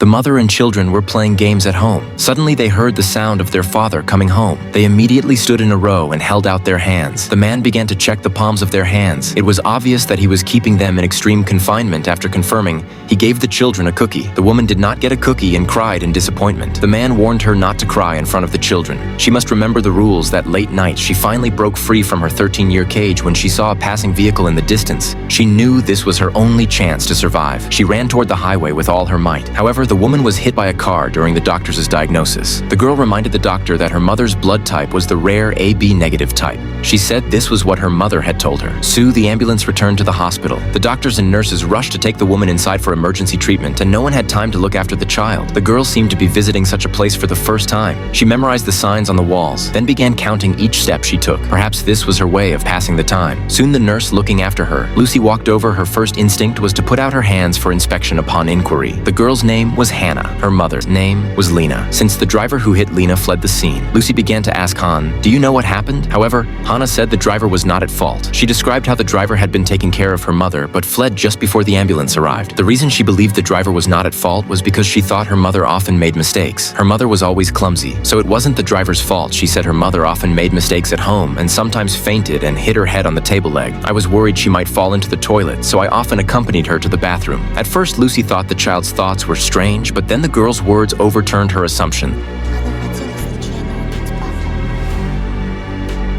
mother and children were playing games at home. Suddenly they heard the sound of their father coming home. They immediately stood in a row and held out their hands. The man began to check the palms of their hands. It was obvious that he was keeping them in extreme confinement. After confirming, he gave the children a cookie. The woman did not get a cookie and cried in disappointment. The man warned her not to cry in front of the children. She must remember the rules. That late night, she finally broke free from her 13-year cage when she saw a passing vehicle in the distance. She knew this was her only chance to survive. She ran toward the highway with all her might. However, the woman was hit by a car during the doctor's diagnosis. The girl reminded the doctor that her mother's blood type was the rare AB negative type. She said this was what her mother had told her. Soon, the ambulance returned to the hospital. The doctors and nurses rushed to take the woman inside for emergency treatment, and no one had time to look after the child. The girl seemed to be visiting such a place for the first time. She memorized the signs on the walls, then began counting each step she took. Perhaps this was her way of passing the time. Soon, the nurse looking after her, Lucy walked over. Her first instinct was to put out her hands for inspection upon inquiry. The girl's name was Hanna. Her mother's name was Lena. Since the driver who hit Lena fled the scene, Lucy began to ask Han, "Do you know what happened?" However, Hanna said the driver was not at fault. She described how the driver had been taking care of her mother, but fled just before the ambulance arrived. The reason she believed the driver was not at fault was because she thought her mother often made mistakes. Her mother was always clumsy, so it wasn't the driver's fault. She said her mother often made mistakes at home and sometimes fainted and hit her head on the table leg. "I was worried she might fall into the toilet, so I often accompanied her to the bathroom." At first, Lucy thought the child's thoughts were strange, but then the girl's words overturned her assumption.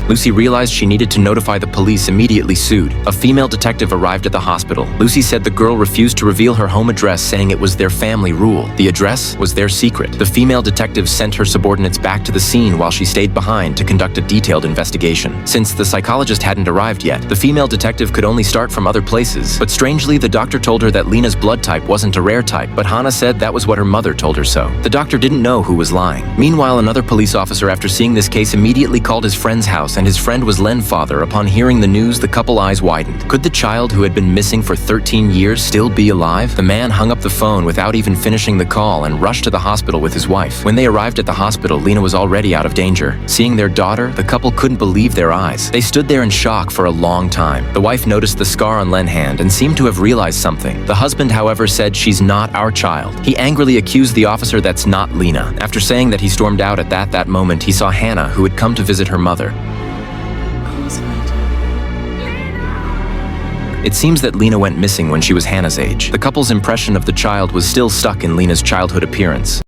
Lucy realized she needed to notify the police. Immediately sued. A female detective arrived at the hospital. Lucy said the girl refused to reveal her home address, saying it was their family rule. The address was their secret. The female detective sent her subordinates back to the scene while she stayed behind to conduct a detailed investigation. Since the psychologist hadn't arrived yet, the female detective could only start from other places. But strangely, the doctor told her that Lena's blood type wasn't a rare type, but Hanna said that was what her mother told her so. The doctor didn't know who was lying. Meanwhile, another police officer, after seeing this case, immediately called his friend's house, and his friend was Len's father. Upon hearing the news, the couple eyes widened. Could the child who had been missing for 13 years still be alive? The man hung up the phone without even finishing the call and rushed to the hospital with his wife. When they arrived at the hospital, Lena was already out of danger. Seeing their daughter, the couple couldn't believe their eyes. They stood there in shock for a long time. The wife noticed the scar on Len's hand and seemed to have realized something. The husband, however, said, "She's not our child." He angrily accused the officer that's not Lena. After saying that, he stormed out. At that moment, he saw Hanna, who had come to visit her mother. It seems that Lena went missing when she was Hanna's age. The couple's impression of the child was still stuck in Lena's childhood appearance.